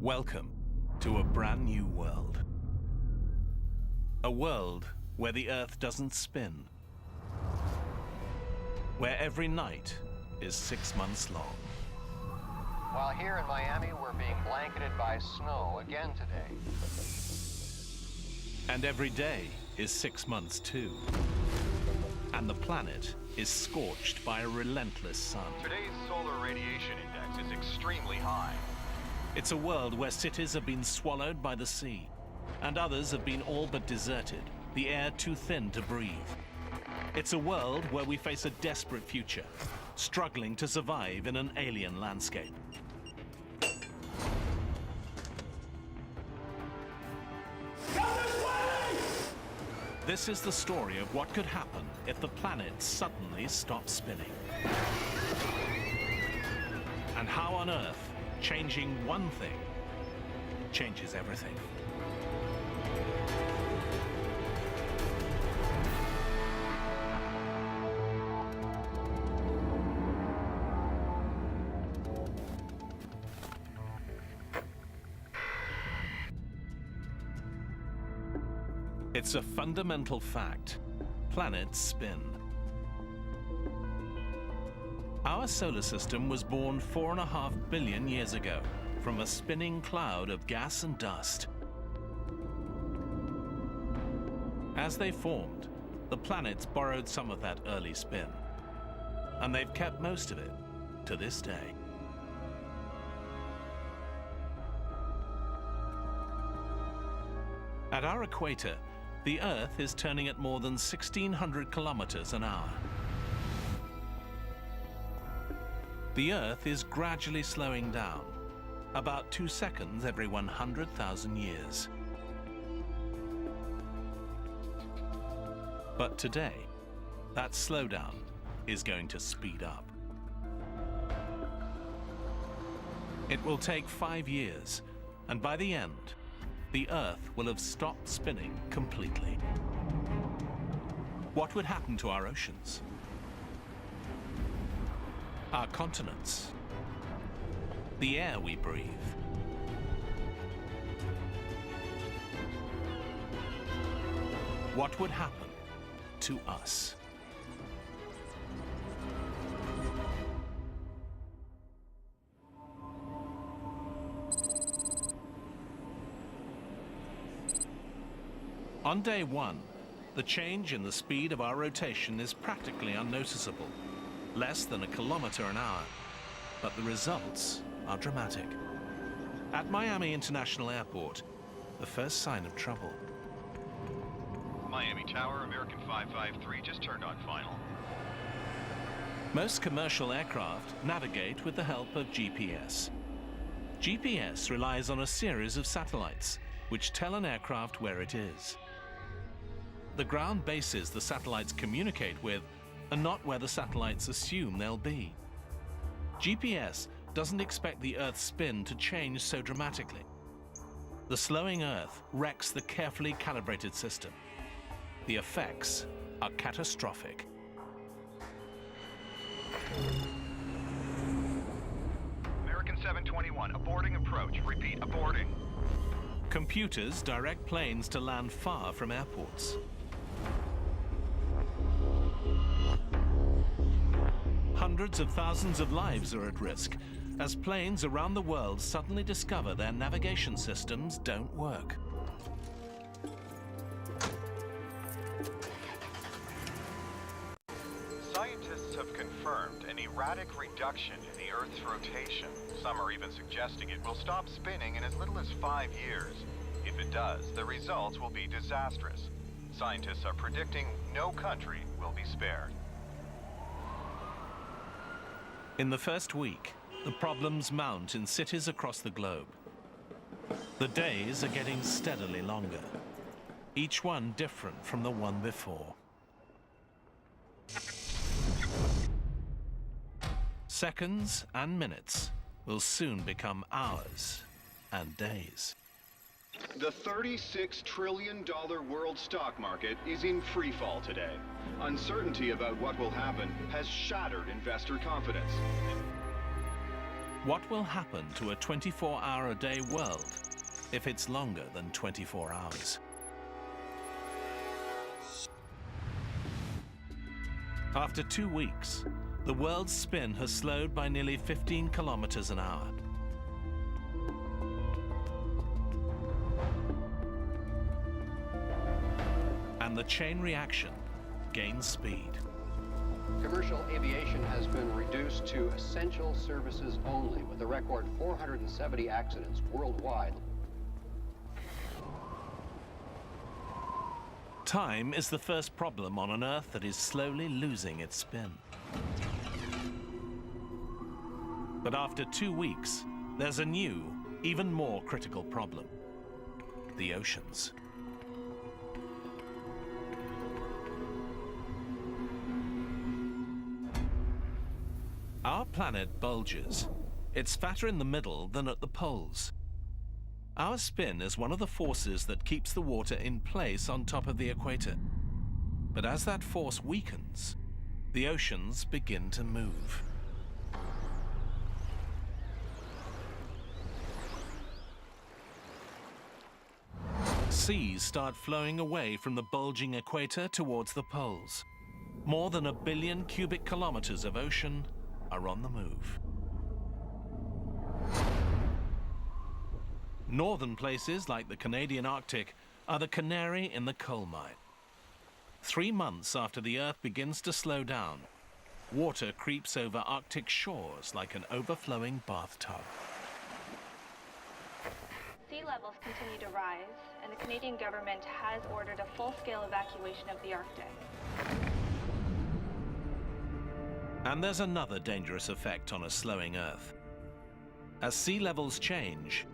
Welcome to a brand new world. A world where the Earth doesn't spin. Where every night is 6 months long. While here in Miami, we're being blanketed by snow again today. And every day is 6 months too. And the planet is scorched by a relentless sun. Today's solar radiation index is extremely high. It's a world where cities have been swallowed by the sea, and others have been all but deserted, the air too thin to breathe. It's a world where we face a desperate future, struggling to survive in an alien landscape. This is the story of what could happen if the planet suddenly stopped spinning. And how on Earth changing one thing changes everything. It's a fundamental fact. Planets spin. Our solar system was born 4.5 billion years ago from a spinning cloud of gas and dust. As they formed, the planets borrowed some of that early spin, and they've kept most of it to this day. At our equator, the Earth is turning at more than 1,600 kilometers an hour. The Earth is gradually slowing down, about 2 seconds every 100,000 years. But today, that slowdown is going to speed up. It will take 5 years, and by the end, the Earth will have stopped spinning completely. What would happen to our oceans? Our continents? The air we breathe? What would happen to us? On day one, the change in the speed of our rotation is practically unnoticeable, less than 1 kilometer an hour, but the results are dramatic. At Miami International Airport, the first sign of trouble. Miami Tower, American 553, just turned on final. Most commercial aircraft navigate with the help of GPS. GPS relies on a series of satellites, which tell an aircraft where it is. The ground bases the satellites communicate with are not where the satellites assume they'll be. GPS doesn't expect the Earth's spin to change so dramatically. The slowing Earth wrecks the carefully calibrated system. The effects are catastrophic. American 721, aborting approach. Repeat, aborting. Computers direct planes to land far from airports. Hundreds of thousands of lives are at risk as planes around the world suddenly discover their navigation systems don't work. Scientists have confirmed an erratic reduction in the Earth's rotation. Some are even suggesting it will stop spinning in as little as 5 years. If it does, the results will be disastrous. Scientists are predicting no country will be spared. In the first week, the problems mount in cities across the globe. The days are getting steadily longer, each one different from the one before. Seconds and minutes will soon become hours and days. The $36 trillion world stock market is in free fall today. Uncertainty about what will happen has shattered investor confidence. What will happen to a 24-hour-a-day world if it's longer than 24 hours? After 2 weeks, the world's spin has slowed by nearly 15 kilometers an hour. And the chain reaction gains speed. Commercial aviation has been reduced to essential services only, with a record 470 accidents worldwide. Time is the first problem on an Earth that is slowly losing its spin. But after 2 weeks, there's a new, even more critical problem: the oceans. Our planet bulges. It's fatter in the middle than at the poles. Our spin is one of the forces that keeps the water in place on top of the equator. But as that force weakens, the oceans begin to move. Seas start flowing away from the bulging equator towards the poles. More than 1 billion cubic kilometers of ocean are on the move. Northern places like the Canadian Arctic are the canary in the coal mine. 3 months after the Earth begins to slow down, water creeps over Arctic shores like an overflowing bathtub. Sea levels continue to rise, and the Canadian government has ordered a full-scale evacuation of the Arctic. And there's another dangerous effect on a slowing Earth. As sea levels change,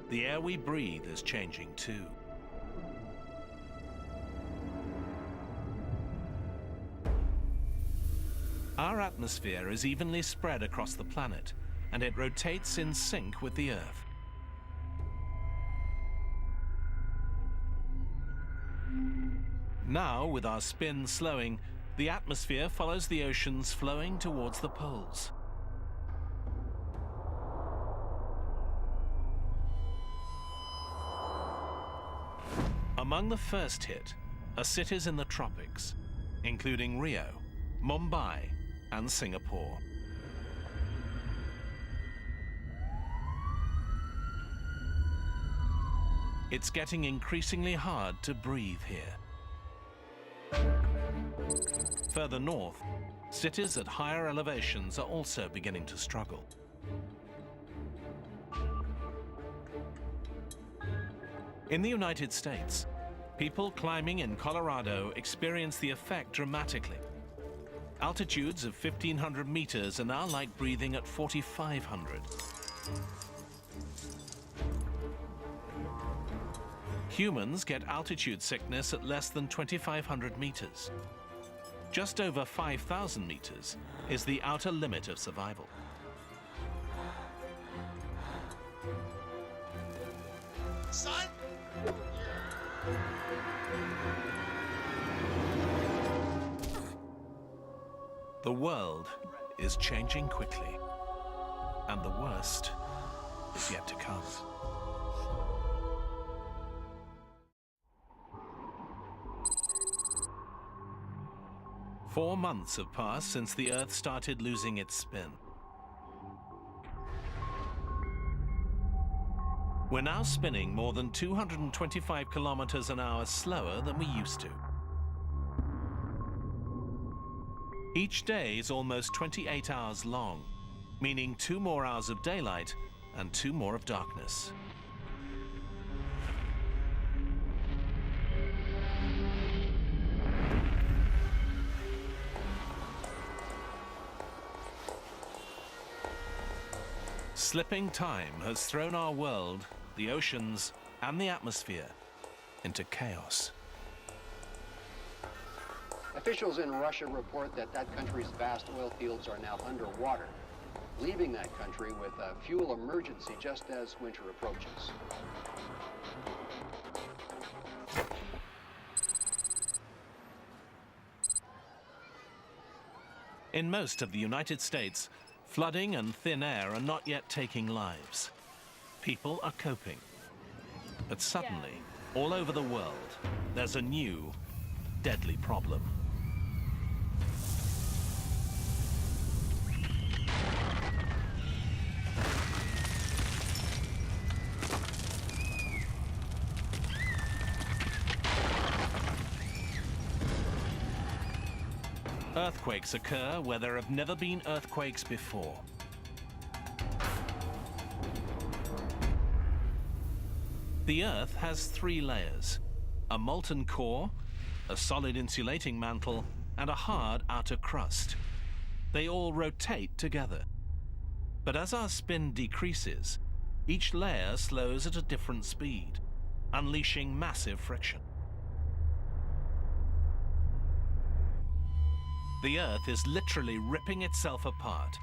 the air we breathe is changing too. Our atmosphere is evenly spread across the planet, and it rotates in sync with the Earth. Now, with our spin slowing, the atmosphere follows the oceans flowing towards the poles. Among the first hit are cities in the tropics, including Rio, Mumbai, and Singapore. It's getting increasingly hard to breathe here. Further north, cities at higher elevations are also beginning to struggle. In the United States, people climbing in Colorado experience the effect dramatically. Altitudes of 1,500 meters are now like breathing at 4,500. Humans get altitude sickness at less than 2,500 meters. Just over 5,000 meters is the outer limit of survival. Son? The world is changing quickly, and the worst is yet to come. Four months have passed since the Earth started losing its spin. We're now spinning more than 225 kilometers an hour slower than we used to. Each day is almost 28 hours long, meaning 2 more hours of daylight and 2 more of darkness. Slipping time has thrown our world, the oceans, and the atmosphere into chaos. Officials in Russia report that that country's vast oil fields are now underwater, leaving that country with a fuel emergency just as winter approaches. In most of the United States, Flooding and thin air are not yet taking lives. People are coping. But suddenly, all over the world, there's a new, deadly problem. Earthquakes occur where there have never been earthquakes before. The Earth has 3 layers: a molten core, a solid insulating mantle, and a hard outer crust. They all rotate together. But as our spin decreases, each layer slows at a different speed, unleashing massive friction. The Earth is literally ripping itself apart,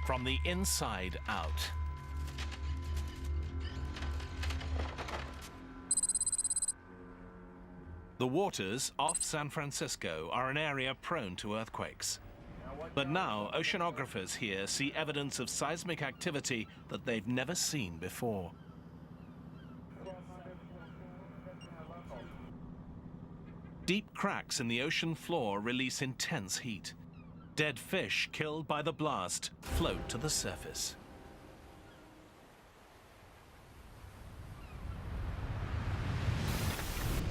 from the inside out. The waters off San Francisco are an area prone to earthquakes. But now, oceanographers here see evidence of seismic activity that they've never seen before. Deep cracks in the ocean floor release intense heat. Dead fish killed by the blast float to the surface.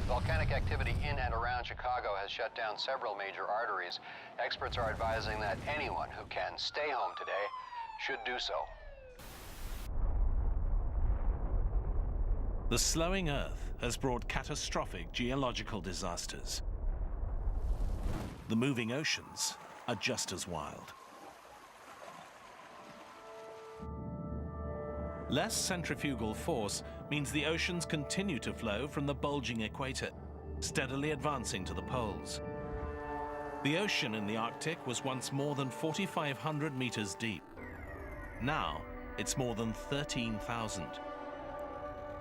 Volcanic activity in and around Chicago has shut down several major arteries. Experts are advising that anyone who can stay home today should do so. The slowing Earth has brought catastrophic geological disasters. The moving oceans are just as wild. Less centrifugal force means the oceans continue to flow from the bulging equator, steadily advancing to the poles. The ocean in the Arctic was once more than 4,500 meters deep. Now, it's more than 13,000.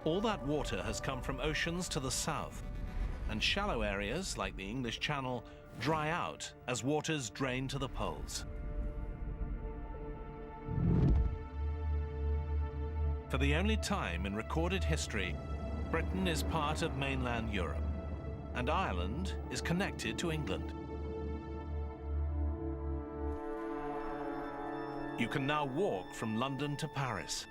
All that water has come from oceans to the south, and shallow areas like the English Channel dry out as waters drain to the poles. For the only time in recorded history, Britain is part of mainland Europe, and Ireland is connected to England. You can now walk from London to Paris.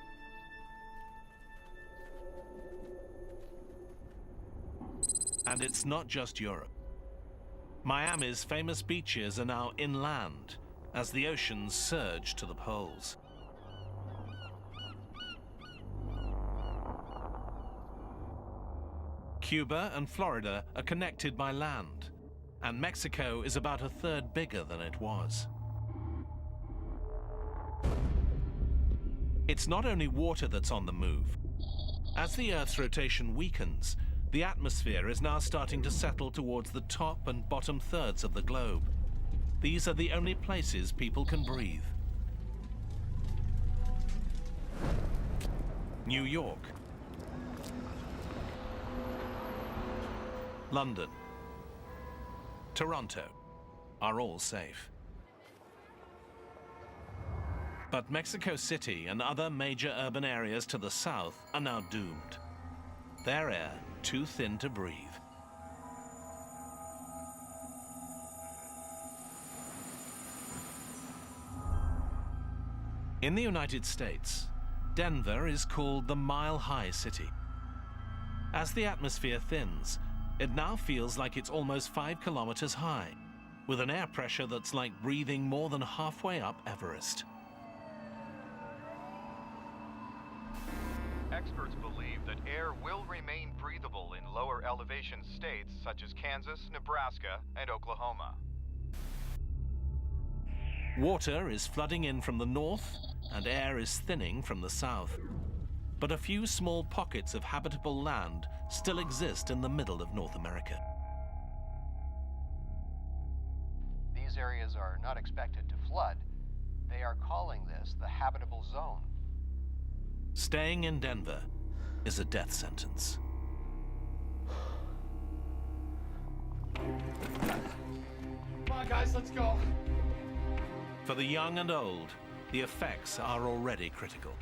And it's not just Europe. Miami's famous beaches are now inland as the oceans surge to the poles. Cuba and Florida are connected by land, and Mexico is about a third bigger than it was. It's not only water that's on the move. As the Earth's rotation weakens, the atmosphere is now starting to settle towards the top and bottom thirds of the globe. These are the only places people can breathe. New York, London, Toronto are all safe. But Mexico City and other major urban areas to the south are now doomed. Their air too thin to breathe. In the United States, Denver is called the Mile High City. As the atmosphere thins, it now feels like it's almost 5 kilometers high, with an air pressure that's like breathing more than halfway up Everest. Experts believe that air will remain breathable in lower elevation states such as Kansas, Nebraska, and Oklahoma. Water is flooding in from the north, and air is thinning from the south. But a few small pockets of habitable land still exist in the middle of North America. These areas are not expected to flood. They are calling this the habitable zone. Staying in Denver is a death sentence. Come on, guys, let's go. For the young and old, the effects are already critical.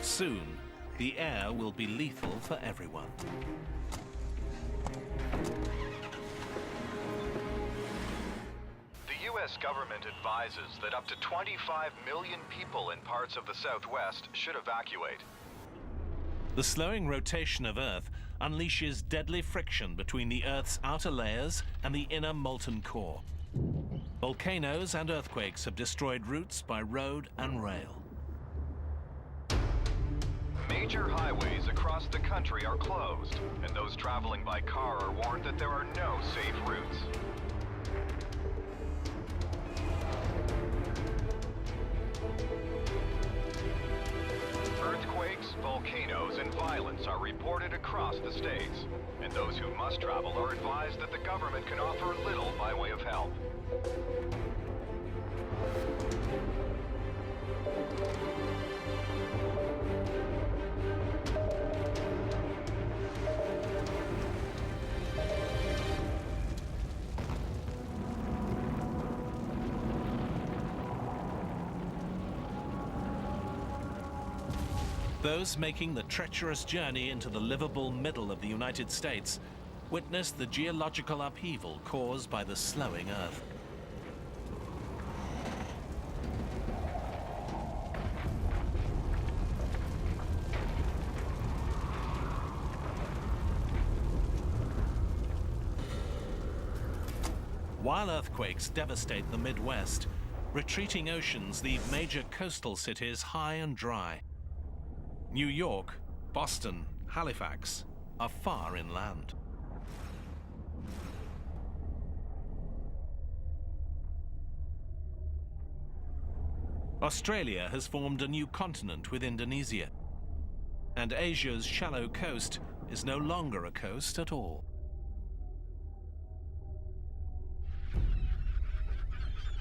Soon, the air will be lethal for everyone. The U.S. government advises that up to 25 million people in parts of the Southwest should evacuate. The slowing rotation of Earth unleashes deadly friction between the Earth's outer layers and the inner molten core. Volcanoes and earthquakes have destroyed routes by road and rail. Major highways across the country are closed, and those traveling by car are warned that there are no safe routes. Earthquakes, volcanoes, and violence are reported across the states, and those who must travel are advised that the government can offer little by way of help. Those making the treacherous journey into the livable middle of the United States witness the geological upheaval caused by the slowing Earth. While earthquakes devastate the Midwest, retreating oceans leave major coastal cities high and dry. New York, Boston, Halifax are far inland. Australia has formed a new continent with Indonesia, and Asia's shallow coast is no longer a coast at all.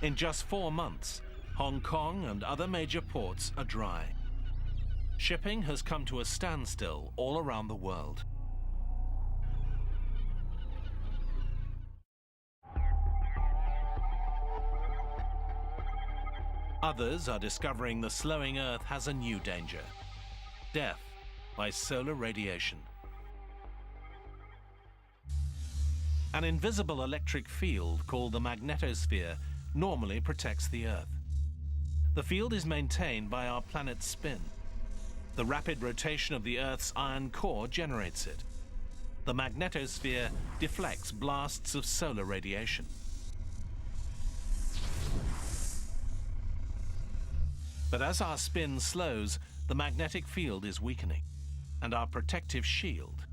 In just 4 months, Hong Kong and other major ports are dry. Shipping has come to a standstill all around the world. Others are discovering the slowing Earth has a new danger: death by solar radiation. An invisible electric field called the magnetosphere normally protects the Earth. The field is maintained by our planet's spin. The rapid rotation of the Earth's iron core generates it. The magnetosphere deflects blasts of solar radiation. But as our spin slows, the magnetic field is weakening, and our protective shield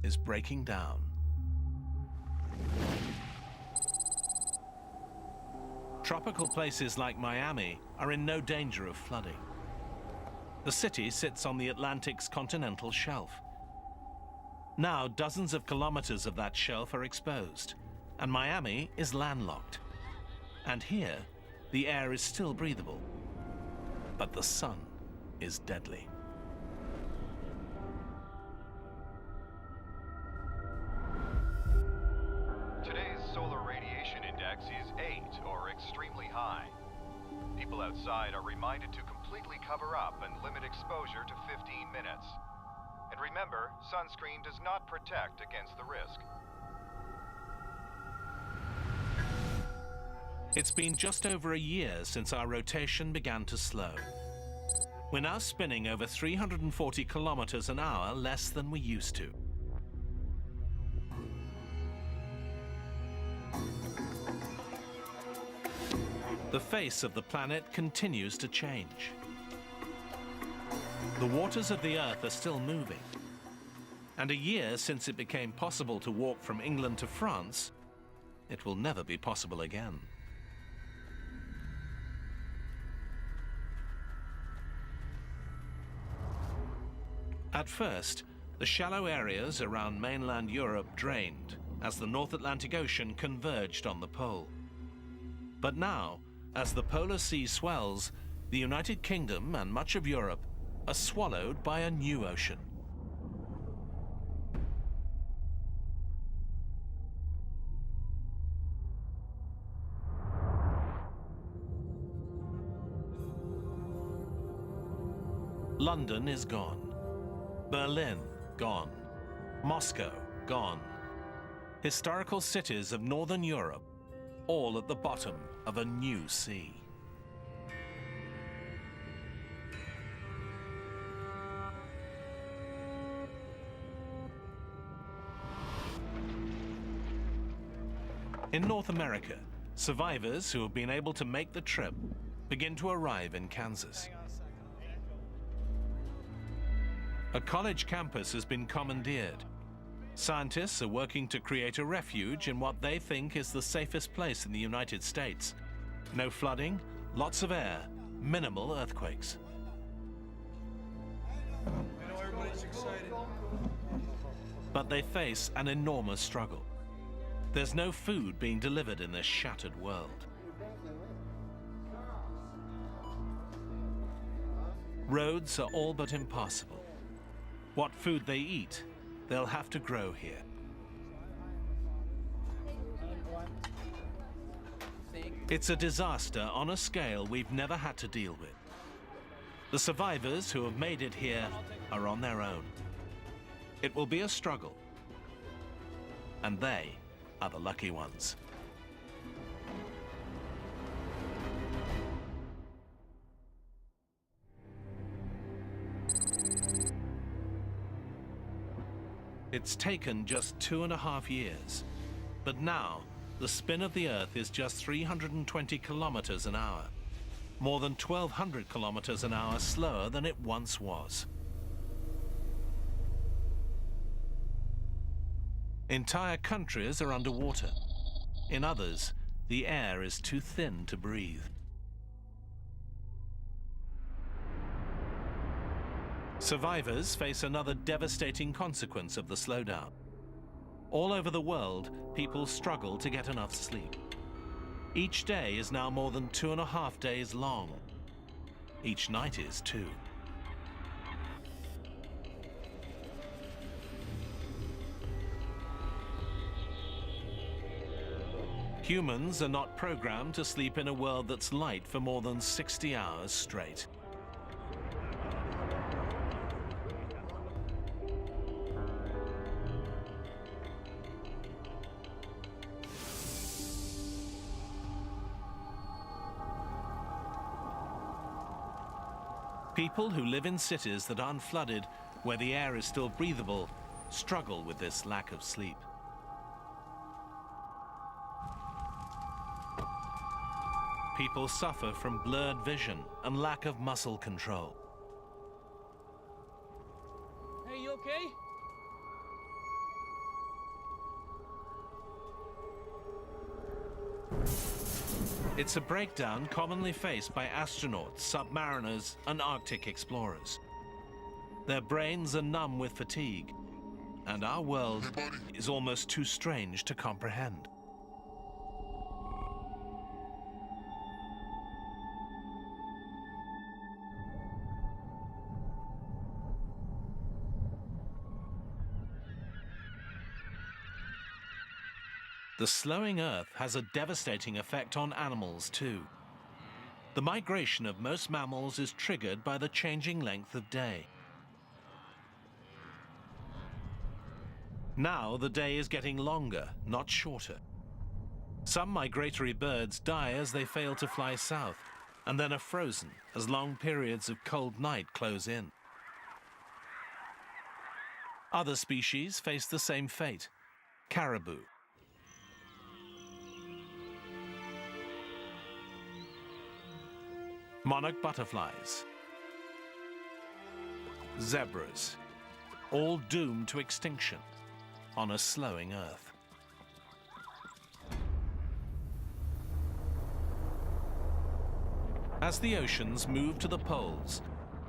is breaking down. Tropical places like Miami are in no danger of flooding. The city sits on the Atlantic's continental shelf. Now, dozens of kilometers of that shelf are exposed, and Miami is landlocked. And here, the air is still breathable, but the sun is deadly. Today's solar radiation index is 8, or extremely high. People outside are reminded to completely cover up and limit exposure to 15 minutes. And remember, sunscreen does not protect against the risk. It's been just over a year since our rotation began to slow. We're now spinning over 340 kilometers an hour less than we used to. The face of the planet continues to change. The waters of the Earth are still moving. And a year since it became possible to walk from England to France, it will never be possible again. At first, the shallow areas around mainland Europe drained as the North Atlantic Ocean converged on the pole. But now, as the polar sea swells, the United Kingdom and much of Europe are swallowed by a new ocean. London is gone. Berlin, gone. Moscow, gone. Historical cities of Northern Europe, all at the bottom of a new sea. In North America, survivors who have been able to make the trip begin to arrive in Kansas. A college campus has been commandeered. Scientists are working to create a refuge in what they think is the safest place in the United States. No flooding, lots of air, minimal earthquakes. I know everybody's excited. But they face an enormous struggle. There's no food being delivered in this shattered world. Roads are all but impassable. What food they eat, they'll have to grow here. It's a disaster on a scale we've never had to deal with. The survivors who have made it here are on their own. It will be a struggle, and they are the lucky ones. It's taken just 2.5 years, but now the spin of the Earth is just 320 kilometers an hour, more than 1,200 kilometers an hour slower than it once was. Entire countries are underwater. In others, the air is too thin to breathe. Survivors face another devastating consequence of the slowdown. All over the world, people struggle to get enough sleep. Each day is now more than 2.5 days long. Each night is too. Humans are not programmed to sleep in a world that's light for more than 60 hours straight. People who live in cities that aren't flooded, where the air is still breathable, struggle with this lack of sleep. People suffer from blurred vision and lack of muscle control. Hey, you okay? It's a breakdown commonly faced by astronauts, submariners, and Arctic explorers. Their brains are numb with fatigue, and our world is almost too strange to comprehend. The slowing Earth has a devastating effect on animals too. The migration of most mammals is triggered by the changing length of day. Now the day is getting longer, not shorter. Some migratory birds die as they fail to fly south, and then are frozen as long periods of cold night close in. Other species face the same fate. Caribou. Monarch butterflies, zebras, all doomed to extinction on a slowing Earth. As the oceans move to the poles,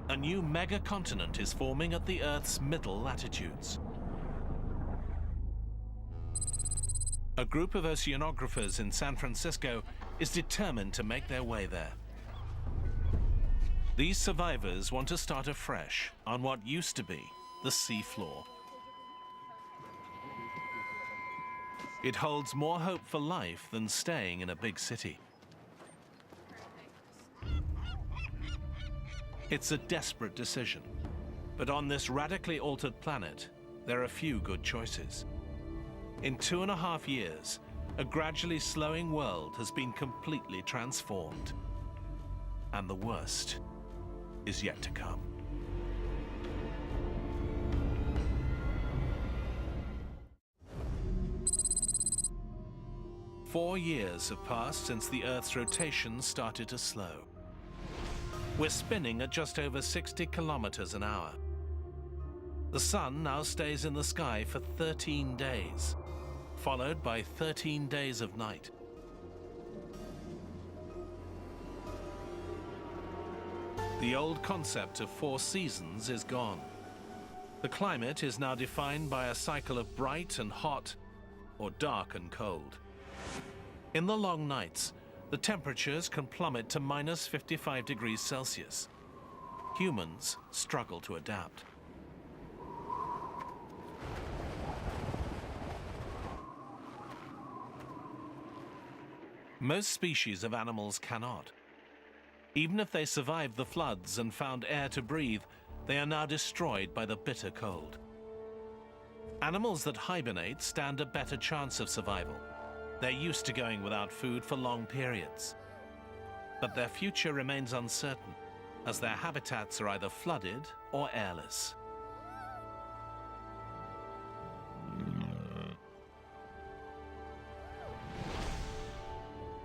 a new megacontinent is forming at the Earth's middle latitudes. A group of oceanographers in San Francisco is determined to make their way there. These survivors want to start afresh on what used to be the sea floor. It holds more hope for life than staying in a big city. It's a desperate decision, but on this radically altered planet, there are few good choices. In 2.5 years, a gradually slowing world has been completely transformed. And the worst is yet to come. Four years have passed since the Earth's rotation started to slow. We're spinning at just over 60 kilometers an hour. The sun now stays in the sky for 13 days, followed by 13 days of night. The old concept of 4 seasons is gone. The climate is now defined by a cycle of bright and hot, or dark and cold. In the long nights, the temperatures can plummet to minus 55 degrees Celsius. Humans struggle to adapt. Most species of animals cannot. Even if they survived the floods and found air to breathe, they are now destroyed by the bitter cold. Animals that hibernate stand a better chance of survival. They're used to going without food for long periods. But their future remains uncertain, as their habitats are either flooded or airless.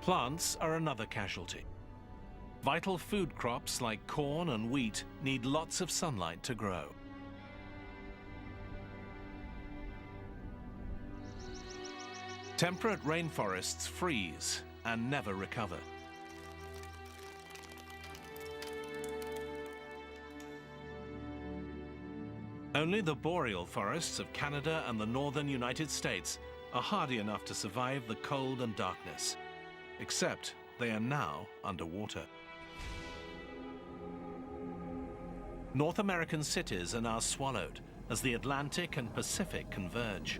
Plants are another casualty. Vital food crops like corn and wheat need lots of sunlight to grow. Temperate rainforests freeze and never recover. Only the boreal forests of Canada and the northern United States are hardy enough to survive the cold and darkness, except they are now underwater. North American cities are now swallowed as the Atlantic and Pacific converge.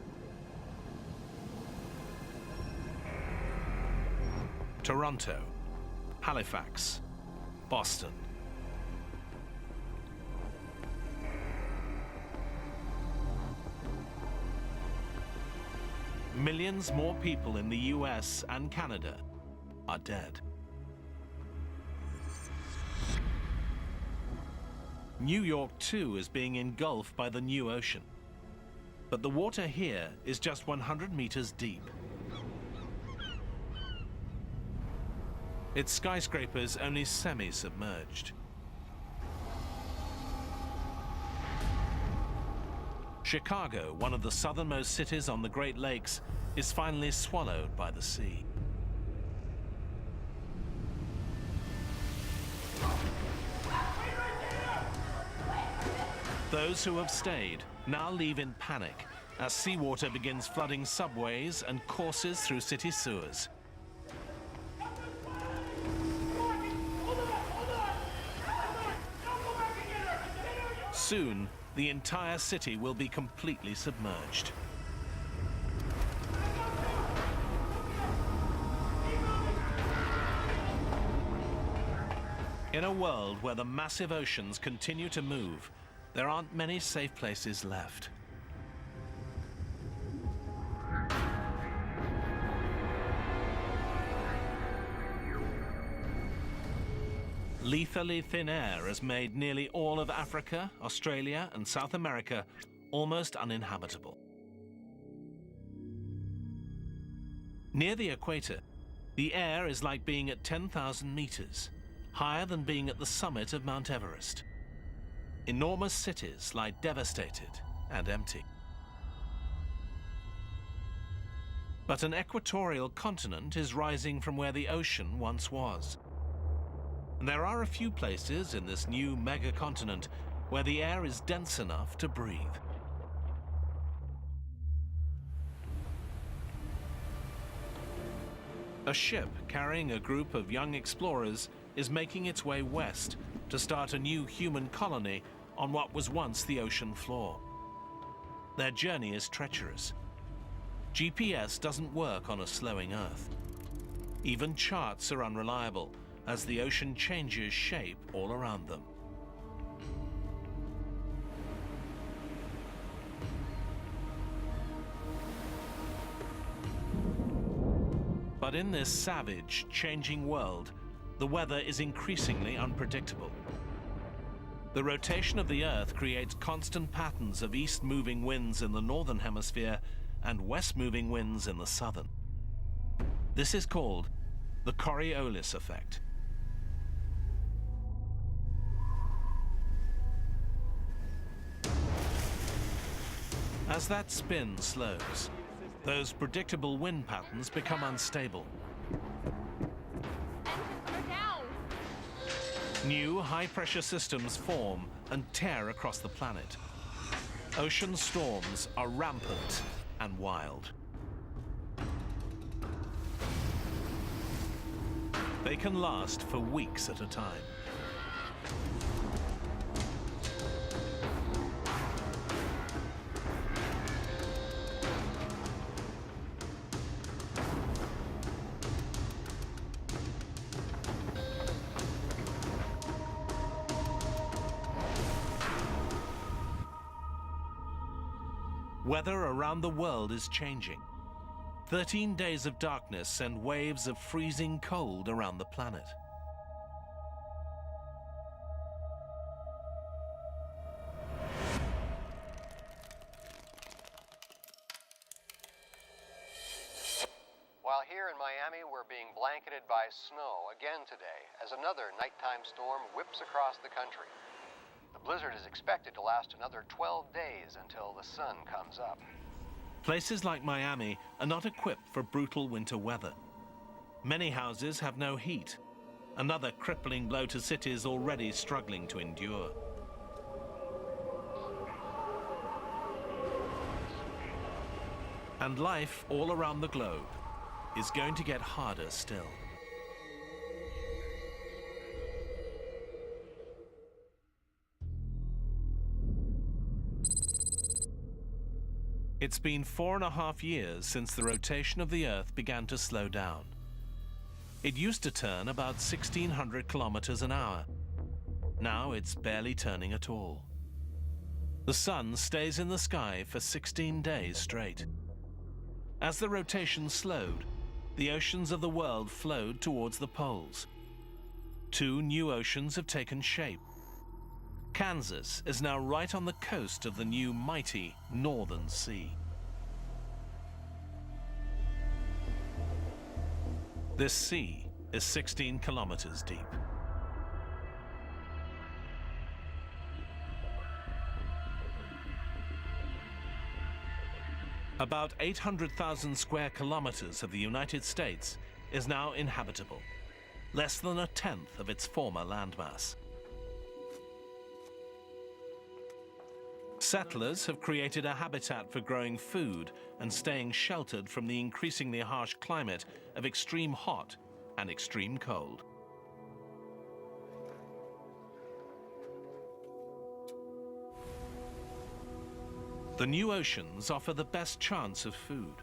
Toronto, Halifax, Boston. Millions more people in the US and Canada are dead. New York, too, is being engulfed by the new ocean. But the water here is just 100 meters deep. Its skyscrapers only semi-submerged. Chicago, one of the southernmost cities on the Great Lakes, is finally swallowed by the sea. Those who have stayed now leave in panic as seawater begins flooding subways and courses through city sewers. Soon, the entire city will be completely submerged. In a world where the massive oceans continue to move, there aren't many safe places left. Lethally thin air has made nearly all of Africa, Australia, and South America almost uninhabitable. Near the equator, the air is like being at 10,000 meters, higher than being at the summit of Mount Everest. Enormous cities lie devastated and empty. But an equatorial continent is rising from where the ocean once was. And there are a few places in this new megacontinent where the air is dense enough to breathe. A ship carrying a group of young explorers is making its way west to start a new human colony on what was once the ocean floor. Their journey is treacherous. GPS doesn't work on a slowing Earth. Even charts are unreliable as the ocean changes shape all around them. But in this savage, changing world, the weather is increasingly unpredictable. The rotation of the Earth creates constant patterns of east-moving winds in the northern hemisphere and west-moving winds in the southern. This is called the Coriolis effect. As that spin slows, those predictable wind patterns become unstable. New high-pressure systems form and tear across the planet. Ocean storms are rampant and wild. They can last for weeks at a time. Weather around the world is changing. 13 days of darkness send waves of freezing cold around the planet. While here in Miami, we're being blanketed by snow again today as another nighttime storm whips across the country. The blizzard is expected to last another 12 days until the sun comes up. Places like Miami are not equipped for brutal winter weather. Many houses have no heat, another crippling blow to cities already struggling to endure. And life all around the globe is going to get harder still. It's been 4.5 years since the rotation of the Earth began to slow down. It used to turn about 1,600 kilometers an hour. Now it's barely turning at all. The sun stays in the sky for 16 days straight. As the rotation slowed, the oceans of the world flowed towards the poles. 2 new oceans have taken shape. Kansas is now right on the coast of the new mighty Northern Sea. This sea is 16 kilometers deep. About 800,000 square kilometers of the United States is now inhabitable, less than 1/10 of its former landmass. Settlers have created a habitat for growing food and staying sheltered from the increasingly harsh climate of extreme hot and extreme cold. The new oceans offer the best chance of food.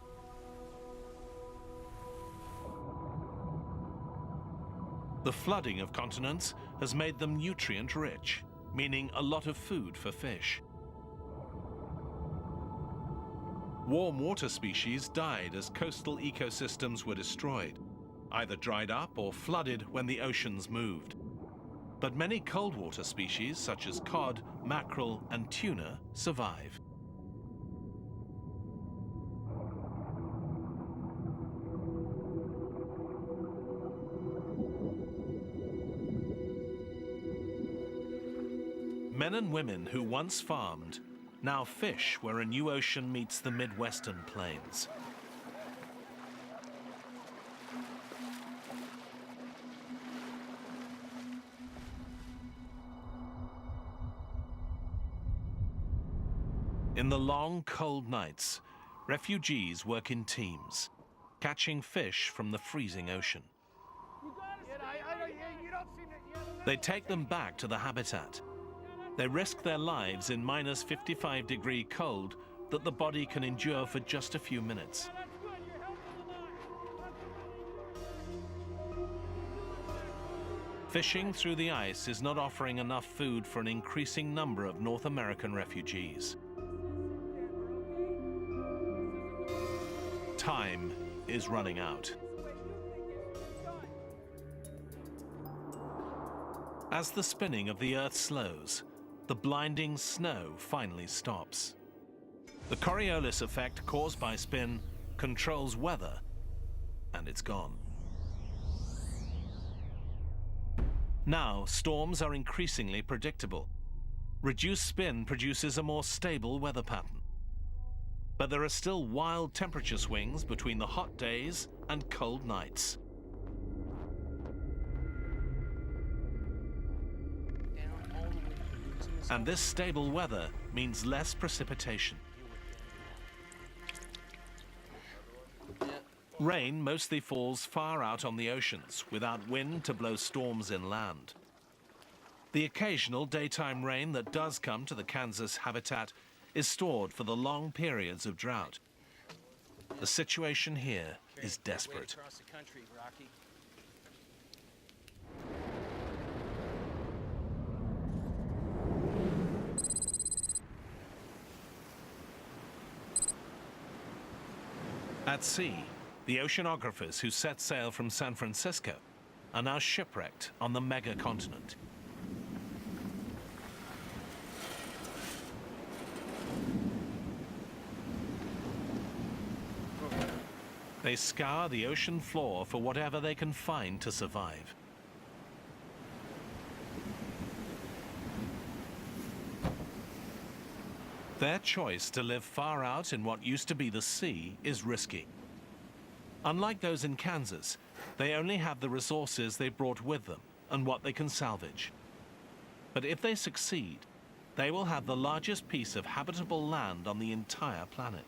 The flooding of continents has made them nutrient-rich, meaning a lot of food for fish. Warm water species died as coastal ecosystems were destroyed, either dried up or flooded when the oceans moved. But many cold water species, such as cod, mackerel, and tuna, survive. Men and women who once farmed now fish where a new ocean meets the Midwestern plains. In the long, cold nights, refugees work in teams, catching fish from the freezing ocean. They take them back to the habitat. They risk their lives in minus 55-degree cold that the body can endure for just a few minutes. Fishing through the ice is not offering enough food for an increasing number of North American refugees. Time is running out. As the spinning of the Earth slows, the blinding snow finally stops. The Coriolis effect caused by spin controls weather, and it's gone. Now, storms are increasingly predictable. Reduced spin produces a more stable weather pattern. But there are still wild temperature swings between the hot days and cold nights. And this stable weather means less precipitation. Rain mostly falls far out on the oceans, without wind to blow storms inland. The occasional daytime rain that does come to the Kansas habitat is stored for the long periods of drought. The situation here is desperate. At sea, the oceanographers who set sail from San Francisco are now shipwrecked on the mega-continent. They scour the ocean floor for whatever they can find to survive. Their choice to live far out in what used to be the sea is risky. Unlike those in Kansas, they only have the resources they brought with them and what they can salvage. But if they succeed, they will have the largest piece of habitable land on the entire planet.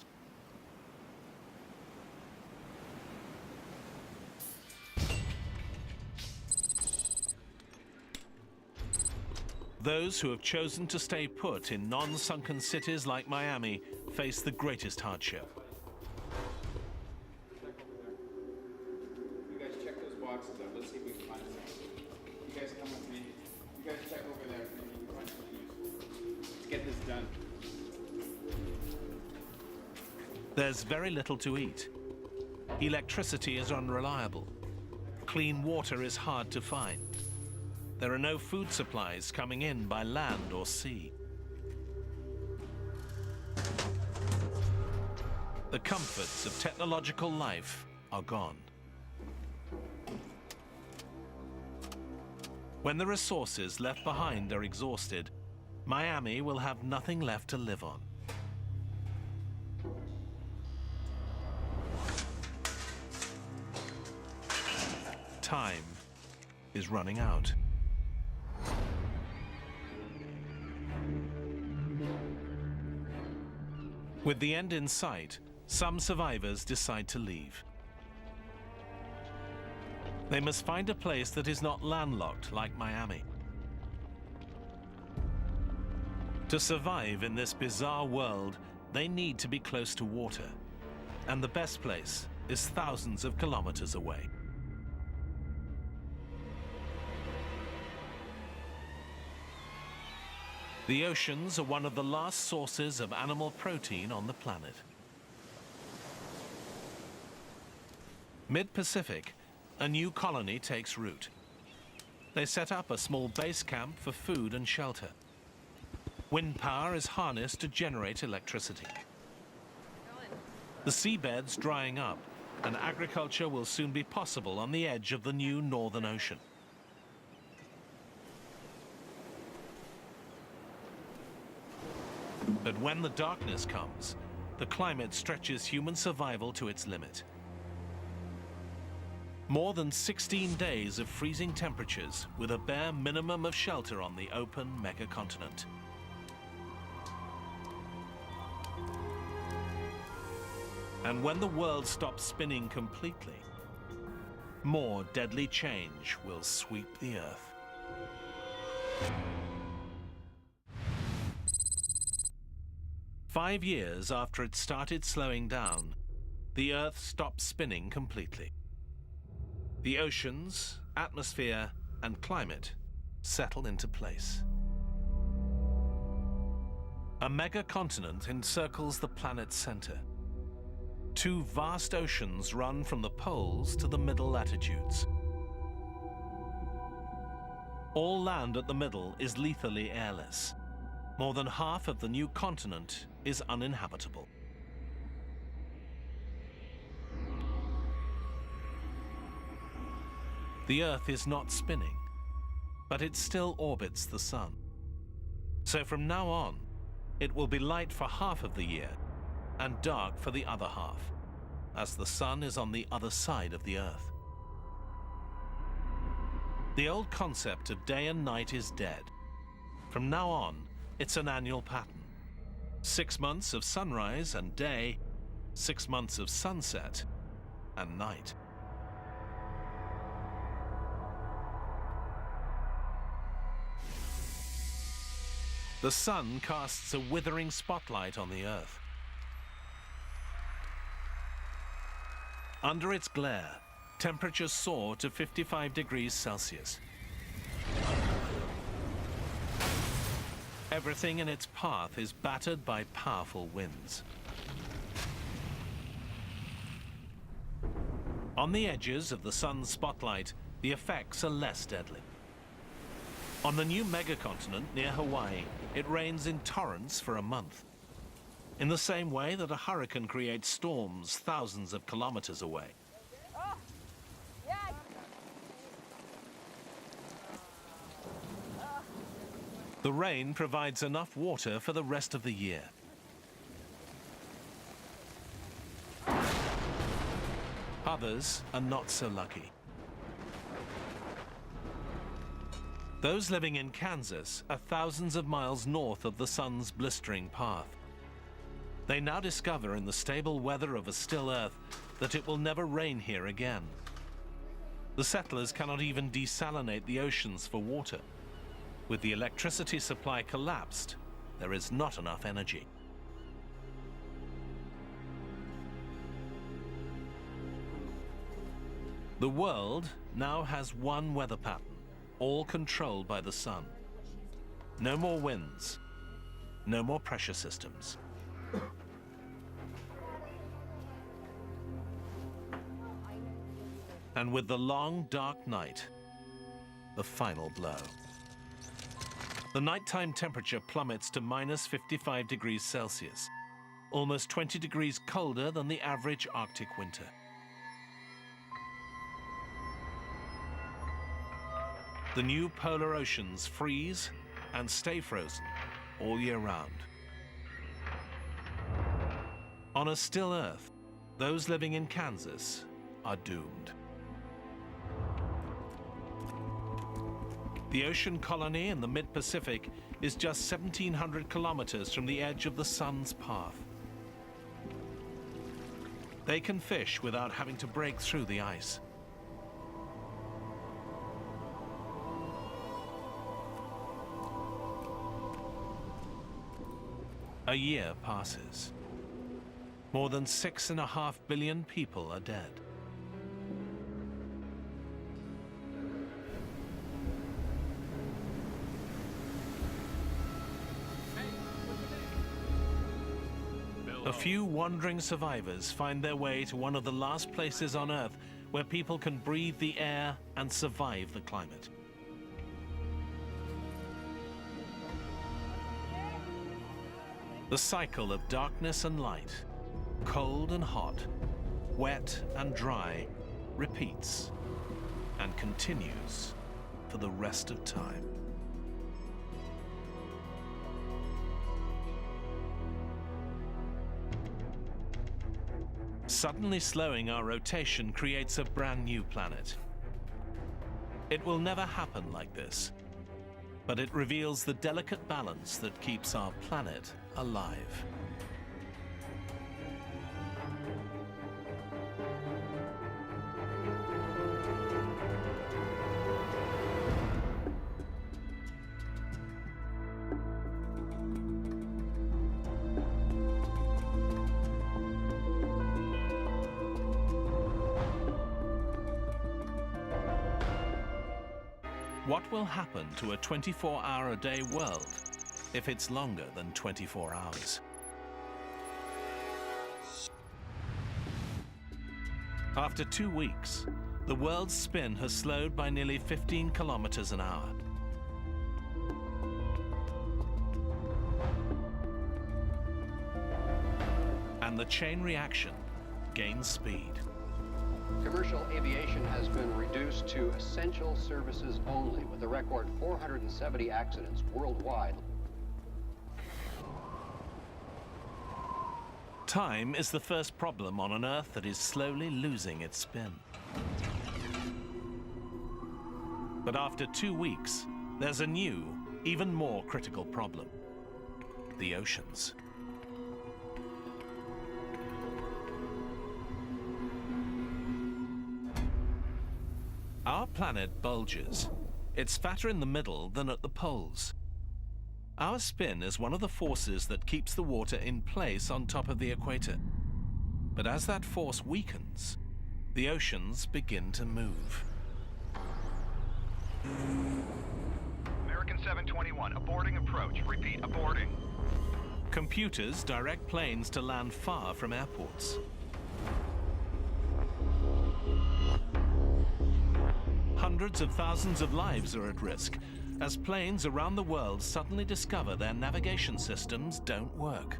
Those who have chosen to stay put in non-sunken cities like Miami face the greatest hardship. You guys check those boxes out. Let's see if we can find something. You guys come with me. You guys check over there. Maybe you can find something useful. Let's get this done. There's very little to eat. Electricity is unreliable. Clean water is hard to find. There are no food supplies coming in by land or sea. The comforts of technological life are gone. When the resources left behind are exhausted, Miami will have nothing left to live on. Time is running out. With the end in sight, some survivors decide to leave. They must find a place that is not landlocked like Miami. To survive in this bizarre world, they need to be close to water. And the best place is thousands of kilometers away. The oceans are one of the last sources of animal protein on the planet. Mid-Pacific, a new colony takes root. They set up a small base camp for food and shelter. Wind power is harnessed to generate electricity. The seabed's drying up, and agriculture will soon be possible on the edge of the new Northern Ocean. But when the darkness comes, the climate stretches human survival to its limit. More than 16 days of freezing temperatures with a bare minimum of shelter on the open megacontinent. And when the world stops spinning completely, more deadly change will sweep the Earth. 5 years after it started slowing down, the Earth stopped spinning completely. The oceans, atmosphere, and climate settle into place. A megacontinent encircles the planet's center. 2 vast oceans run from the poles to the middle latitudes. All land at the middle is lethally airless. More than half of the new continent is uninhabitable. The Earth is not spinning, but it still orbits the Sun. So from now on, it will be light for half of the year and dark for the other half, as the Sun is on the other side of the Earth. The old concept of day and night is dead. From now on, it's an annual pattern. 6 months of sunrise and day, 6 months of sunset and night. The Sun casts a withering spotlight on the Earth. Under its glare, temperatures soar to 55 degrees Celsius. Everything in its path is battered by powerful winds. On the edges of the Sun's spotlight, the effects are less deadly. On the new megacontinent near Hawaii, it rains in torrents for a month, in the same way that a hurricane creates storms thousands of kilometers away. The rain provides enough water for the rest of the year. Others are not so lucky. Those living in Kansas are thousands of miles north of the Sun's blistering path. They now discover in the stable weather of a still Earth that it will never rain here again. The settlers cannot even desalinate the oceans for water. With the electricity supply collapsed, there is not enough energy. The world now has one weather pattern, all controlled by the Sun. No more winds, no more pressure systems. And with the long, dark night, the final blow. The nighttime temperature plummets to minus 55 degrees Celsius, almost 20 degrees colder than the average Arctic winter. The new polar oceans freeze and stay frozen all year round. On a still Earth, those living in Kansas are doomed. The ocean colony in the mid-Pacific is just 1,700 kilometers from the edge of the Sun's path. They can fish without having to break through the ice. A year passes. More than 6.5 billion people are dead. A few wandering survivors find their way to one of the last places on Earth where people can breathe the air and survive the climate. The cycle of darkness and light, cold and hot, wet and dry, repeats and continues for the rest of time. Suddenly slowing our rotation creates a brand new planet. It will never happen like this, but it reveals the delicate balance that keeps our planet alive. What will happen to a 24-hour-a-day world if it's longer than 24 hours? After 2 weeks, the world's spin has slowed by nearly 15 kilometers an hour. the chain reaction gains speed. Commercial aviation has been reduced to essential services only, with a record 470 accidents worldwide. Time is the first problem on an Earth that is slowly losing its spin. But after 2 weeks, there's a new, even more critical problem: the oceans. Our planet bulges. It's fatter in the middle than at the poles. Our spin is one of the forces that keeps the water in place on top of the equator. But as that force weakens, the oceans begin to move. American 721, aborting approach. Repeat, aborting. Computers direct planes to land far from airports. Hundreds of thousands of lives are at risk as planes around the world suddenly discover their navigation systems don't work.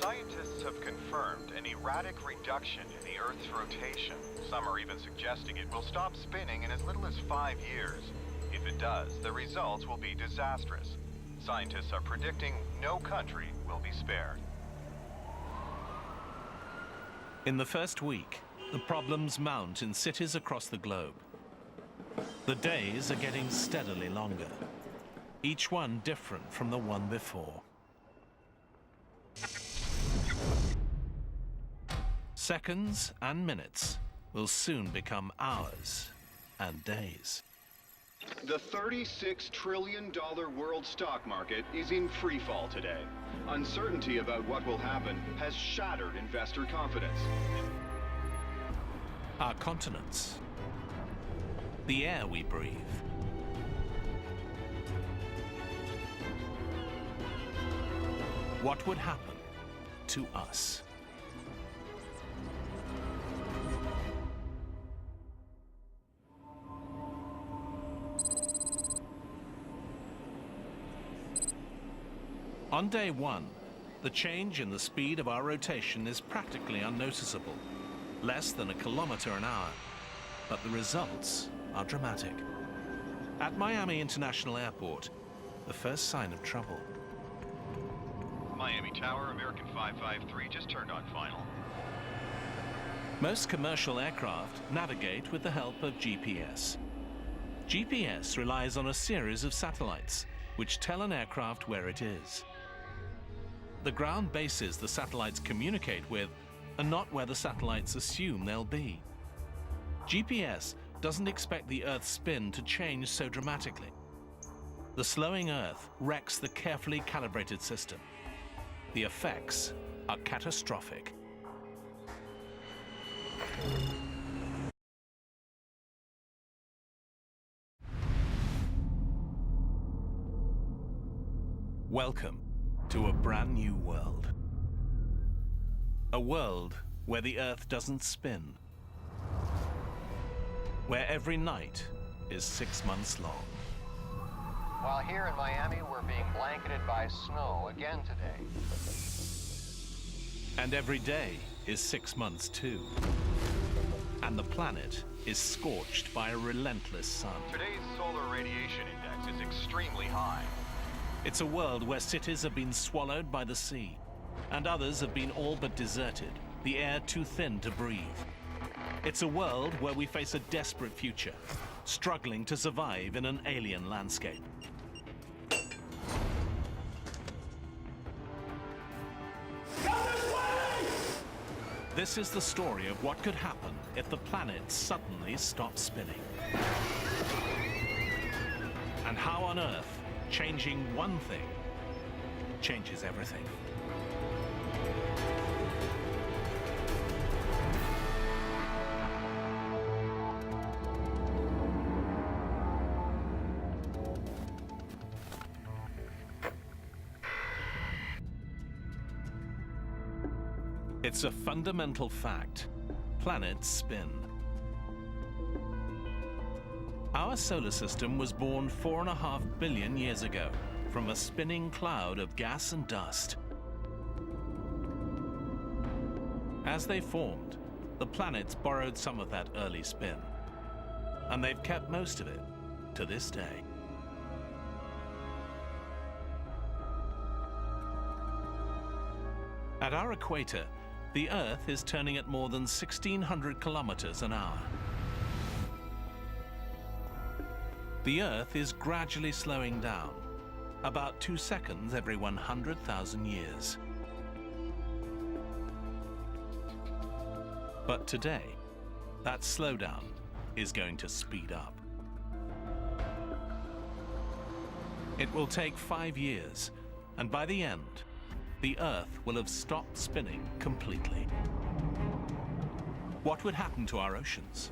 Scientists have confirmed an erratic reduction in the Earth's rotation. Some are even suggesting it will stop spinning in as little as 5 years. If it does, the results will be disastrous. Scientists are predicting no country will be spared. In the first week, the problems mount in cities across the globe. The days are getting steadily longer, each one different from the one before. Seconds and minutes will soon become hours and days. The $36 trillion world stock market is in free fall today. Uncertainty about what will happen has shattered investor confidence. Our continents, the air we breathe, what would happen to us? On day one, the change in the speed of our rotation is practically unnoticeable, less than 1 kilometer an hour, but the results are dramatic. At Miami International Airport, the first sign of trouble. Miami Tower, American 553, just turned on final. Most commercial aircraft navigate with the help of GPS. GPS relies on a series of satellites which tell an aircraft where it is. The ground bases the satellites communicate with are not where the satellites assume they'll be. GPS doesn't expect the Earth's spin to change so dramatically. The slowing Earth wrecks the carefully calibrated system. The effects are catastrophic. Welcome to a brand new world. A world where the Earth doesn't spin. Where every night is 6 months long. While here in Miami, we're being blanketed by snow again today. And every day is 6 months too. And the planet is scorched by a relentless sun. Today's solar radiation index is extremely high. It's a world where cities have been swallowed by the sea, and others have been all but deserted, the air too thin to breathe. It's a world where we face a desperate future, struggling to survive in an alien landscape. This is the story of what could happen if the planet suddenly stopped spinning. And how on Earth changing one thing changes everything. It's a fundamental fact. Planets spin. Our solar system was born 4.5 billion years ago from a spinning cloud of gas and dust. As they formed, the planets borrowed some of that early spin, and they've kept most of it to this day. At our equator, the Earth is turning at more than 1,600 kilometers an hour. The Earth is gradually slowing down, about 2 seconds every 100,000 years. But today, that slowdown is going to speed up. It will take 5 years, and by the end, the Earth will have stopped spinning completely. What would happen to our oceans?